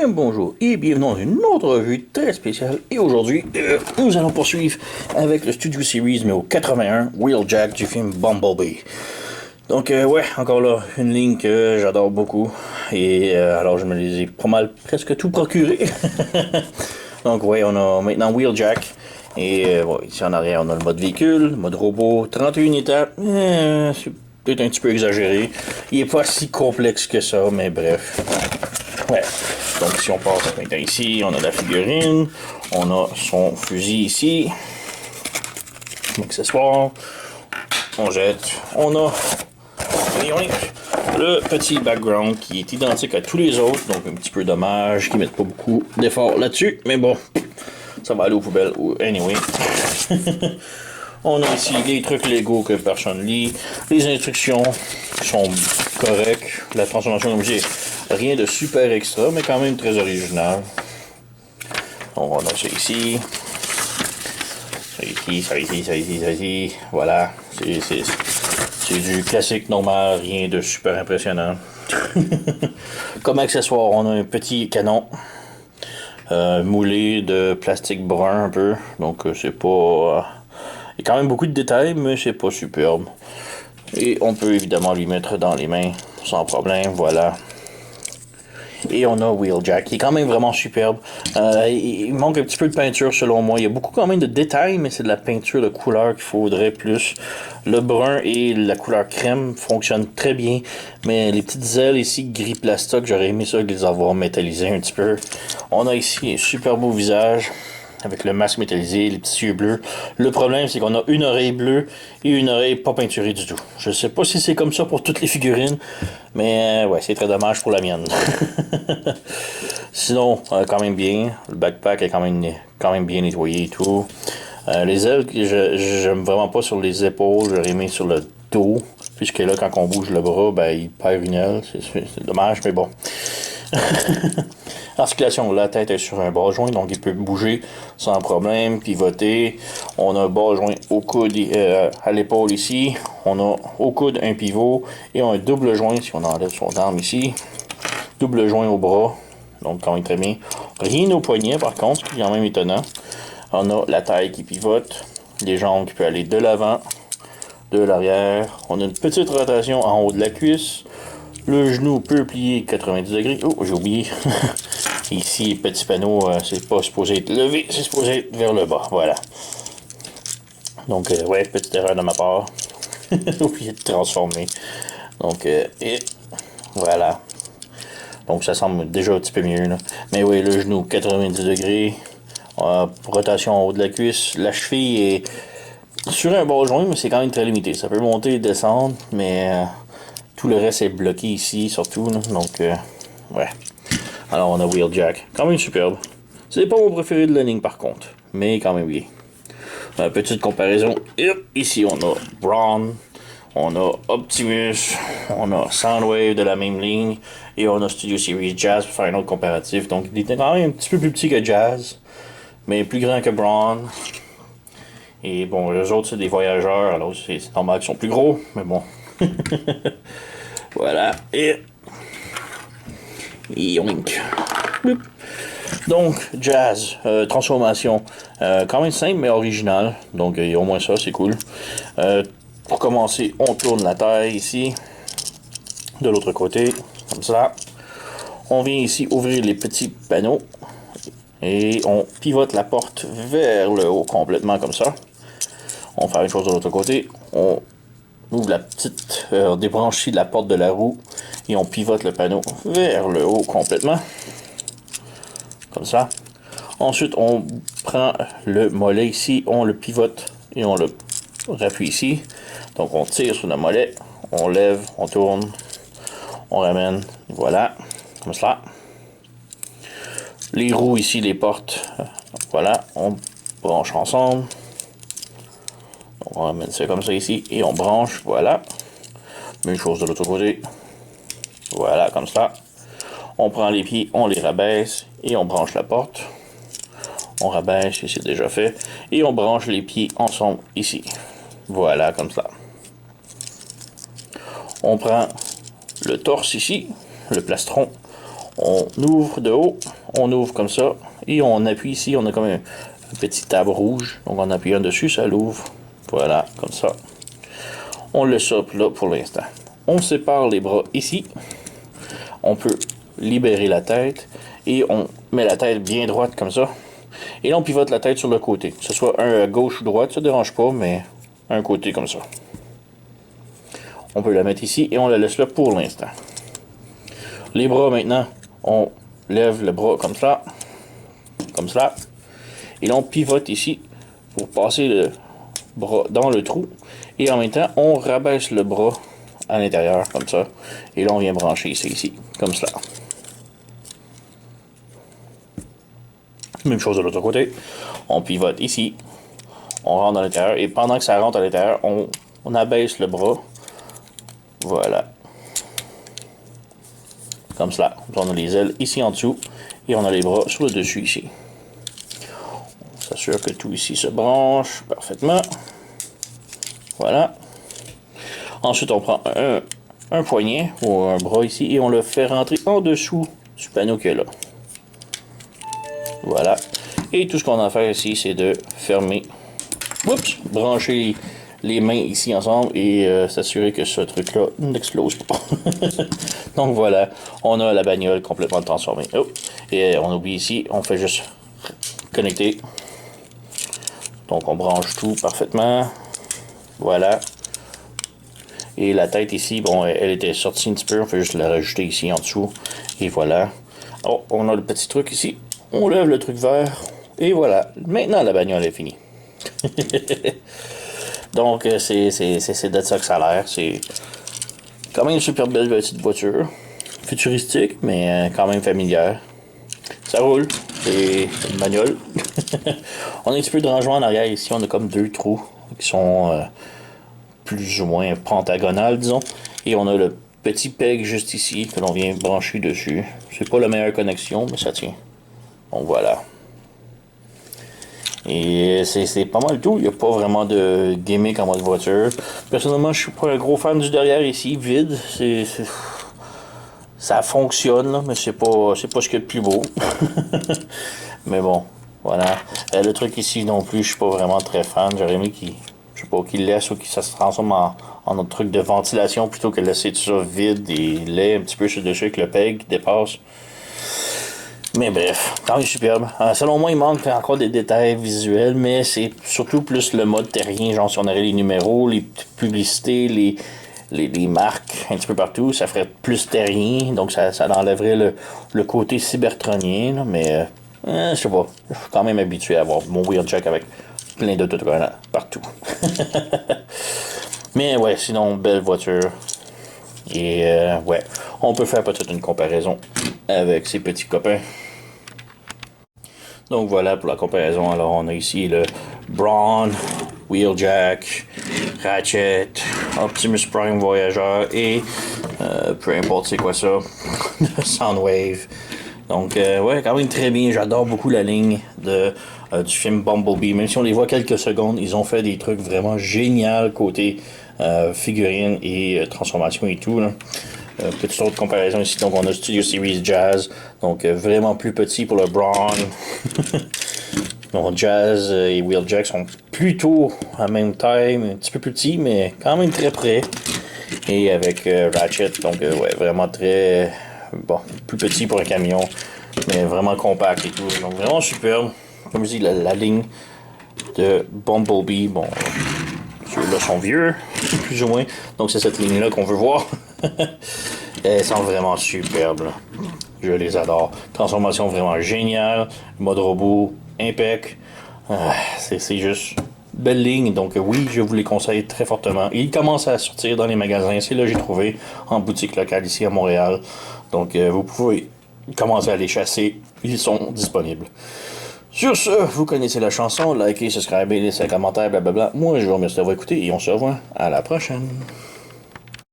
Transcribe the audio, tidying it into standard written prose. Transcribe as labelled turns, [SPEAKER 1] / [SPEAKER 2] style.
[SPEAKER 1] bien bonjour et bienvenue dans une autre revue très spéciale. Et aujourd'hui, nous allons poursuivre avec le Studio Series numéro 81, Wheeljack du film Bumblebee. Donc ouais, encore là, une ligne que j'adore beaucoup. Et alors je me les ai pas mal presque tout procuré. Donc ouais, on a maintenant Wheeljack. Et ouais, ici en arrière, on a le mode véhicule, le mode robot, 31 étapes. C'est peut-être un petit peu exagéré. Il est pas si complexe que ça, mais bref. Ouais. Donc si on passe maintenant ici, on a la figurine, on a son fusil ici, l'accessoire, on jette, on a le petit background qui est identique à tous les autres, donc un petit peu dommage qu'ils mettent pas beaucoup d'efforts là-dessus, mais bon, ça va aller aux poubelles, anyway. On a ici les trucs Lego que personne lit, les instructions sont correctes, la transformation d'objet, rien de super extra, mais quand même très original. On a ça ici, ça ici, voilà, c'est du classique normal, rien de super impressionnant. Comme accessoire, on a un petit canon moulé de plastique brun un peu, donc c'est pas... il y a quand même beaucoup de détails, mais c'est pas superbe. Et on peut évidemment lui mettre dans les mains sans problème, voilà. Et on a Wheeljack, qui est quand même vraiment superbe. Il manque un petit peu de peinture selon moi. Il y a beaucoup quand même de détails, mais c'est de la peinture de couleur qu'il faudrait plus. Le brun et la couleur crème fonctionnent très bien, mais les petites ailes ici gris plastoc, j'aurais aimé ça les avoir métallisées un petit peu. On a ici un super beau visage avec le masque métallisé, les petits yeux bleus. Le problème, c'est qu'on a une oreille bleue et une oreille pas peinturée du tout. Je sais pas si c'est comme ça pour toutes les figurines, mais ouais, c'est très dommage pour la mienne. Sinon, quand même bien. Le backpack est quand même bien nettoyé et tout. Les ailes, j'aime vraiment pas sur les épaules, j'aurais aimé sur le dos, puisque là, quand on bouge le bras, ben, il perd une aile. C'est dommage, mais bon. Articulation, la tête est sur un bras joint, donc il peut bouger sans problème, pivoter. On a un bras joint au coude, à l'épaule ici. On a au coude un pivot et on a un double joint, si on enlève son arme ici. Double joint au bras, donc quand même très bien. Rien au poignet par contre, ce qui est quand même étonnant. On a la taille qui pivote, les jambes qui peuvent aller de l'avant, de l'arrière. On a une petite rotation en haut de la cuisse. Le genou peut plier 90 degrés. Oh, j'ai oublié. Ici, petit panneau, c'est pas supposé être levé, c'est supposé être vers le bas. Voilà. Donc, ouais, petite erreur de ma part. J'ai oublié de transformer. Donc, et voilà. Donc, ça semble déjà un petit peu mieux. Là. Mais oui, le genou, 90 degrés. Rotation en haut de la cuisse. La cheville est sur un bas joint, mais c'est quand même très limité. Ça peut monter et descendre, mais tout le reste est bloqué ici, surtout. Là. Donc, ouais. Alors, on a Wheeljack. Quand même superbe. C'est pas mon préféré de la ligne, par contre. Mais quand même bien. Petite comparaison. Et ici, on a Brawn. On a Optimus. On a Soundwave de la même ligne. Et on a Studio Series Jazz pour faire un autre comparatif. Donc, il était quand même un petit peu plus petit que Jazz. Mais plus grand que Brawn. Et bon, les autres, c'est des voyageurs. Alors, c'est normal qu'ils sont plus gros. Mais bon. Voilà. Et yoink. Donc, Jazz, transformation, quand même simple mais original. Donc, il y a au moins ça, c'est cool. Pour commencer, on tourne la taille ici, de l'autre côté, comme ça. On vient ici ouvrir les petits panneaux et on pivote la porte vers le haut complètement comme ça. On fait une chose de l'autre côté. On ouvre la petite, on débranche ici la porte de la roue et on pivote le panneau vers le haut complètement. Comme ça. Ensuite, on prend le mollet ici, on le pivote et on le rappuie ici. Donc, on tire sur le mollet, on lève, on tourne, on ramène, voilà, comme ça. Les roues ici, les portes, voilà, on branche ensemble. On ramène ça comme ça ici et on branche, voilà. Même chose de l'autre côté. Voilà, comme ça. On prend les pieds, on les rabaisse et on branche la porte. On rabaisse, et c'est déjà fait. Et on branche les pieds ensemble ici. Voilà, comme ça. On prend le torse ici, le plastron. On ouvre de haut, on ouvre comme ça, et on appuie ici, on a comme un petit tab rouge, donc on appuie un dessus, ça l'ouvre, voilà, comme ça. On le stoppe là pour l'instant. On sépare les bras ici, on peut libérer la tête, et on met la tête bien droite comme ça, et là on pivote la tête sur le côté, que ce soit un à gauche ou droite, ça ne dérange pas, mais un côté comme ça. On peut la mettre ici, et on la laisse là pour l'instant. Les bras maintenant, on lève le bras comme ça, et là on pivote ici pour passer le bras dans le trou, et en même temps on rabaisse le bras à l'intérieur comme ça, et là on vient brancher ça ici, comme cela. Même chose de l'autre côté, on pivote ici, on rentre à l'intérieur, et pendant que ça rentre à l'intérieur, on abaisse le bras, voilà. Comme cela. On a les ailes ici en dessous et on a les bras sur le dessus ici. On s'assure que tout ici se branche parfaitement. Voilà. Ensuite, on prend un poignet ou un bras ici et on le fait rentrer en dessous du panneau qu'il y a là. Voilà. Et tout ce qu'on a à faire ici, c'est de fermer, oups, brancher les mains ici ensemble et s'assurer que ce truc-là n'explose pas. Donc voilà, on a la bagnole complètement transformée. Oh, et on oublie ici, on fait juste connecter. Donc on branche tout parfaitement. Voilà. Et la tête ici, bon, elle était sortie un petit peu, on fait juste la rajouter ici en dessous. Et voilà. Oh, on a le petit truc ici. On lève le truc vert. Et voilà. Maintenant la bagnole est finie. Donc, c'est de ça que ça a l'air. C'est quand même une super belle petite voiture. Futuristique, mais quand même familière. Ça roule. C'est une bagnole. On a un petit peu de rangement en arrière ici. On a comme deux trous qui sont plus ou moins pentagonales, disons. Et on a le petit peg juste ici que l'on vient brancher dessus. C'est pas la meilleure connexion, mais ça tient. Donc voilà. Et c'est pas mal tout. Il n'y a pas vraiment de gimmick en mode voiture. Personnellement, je suis pas un gros fan du derrière ici, vide. Ça fonctionne, là, mais c'est pas ce qu'il y a de plus beau. Mais bon, voilà. Le truc ici non plus, je suis pas vraiment très fan. J'aurais aimé qu'il laisse ou que ça se transforme en un truc de ventilation plutôt que de laisser tout ça vide et laid un petit peu sur le dessus avec le peg qui dépasse. Mais bref, quand même superbe. Selon moi, il manque encore des détails visuels, mais c'est surtout plus le mode terrien. Genre, si on aurait les numéros, les publicités, les marques un petit peu partout, ça ferait plus terrien. Donc, ça enlèverait le côté cybertronien. Là, mais, je sais pas. Je suis quand même habitué à avoir mon Wheeljack avec plein d'autocollants partout. Mais ouais, sinon, belle voiture. Et ouais, on peut faire peut-être une comparaison avec ses petits copains. Donc voilà pour la comparaison. Alors on a ici le Brawn, Wheeljack, Ratchet, Optimus Prime Voyager et peu importe c'est quoi ça, Soundwave. Donc ouais, quand même très bien. J'adore beaucoup la ligne du film Bumblebee. Même si on les voit quelques secondes, ils ont fait des trucs vraiment géniaux côté figurines et transformation et tout. Là. Petite autre comparaison ici, donc on a Studio Series Jazz, donc vraiment plus petit pour le Brawn. Donc Jazz et Wheeljack sont plutôt à la même taille, un petit peu plus petits, mais quand même très près. Et avec Ratchet, donc ouais, vraiment très bon, plus petit pour un camion, mais vraiment compact et tout. Donc vraiment superbe. Comme je dis, la ligne de Bumblebee, bon, ceux-là sont vieux, plus ou moins. Donc c'est cette ligne-là qu'on veut voir. Elles sont vraiment superbes. Là. Je les adore. Transformation vraiment géniale. Mode robot impec. C'est juste belle ligne. Donc oui, je vous les conseille très fortement. Ils commencent à sortir dans les magasins. C'est là que j'ai trouvé en boutique locale ici à Montréal. Donc vous pouvez commencer à les chasser. Ils sont disponibles. Sur ce, vous connaissez la chanson. Likez, subscribez, laissez un commentaire, blablabla. Moi, je vous remercie d'avoir écouté et on se revoit à la prochaine.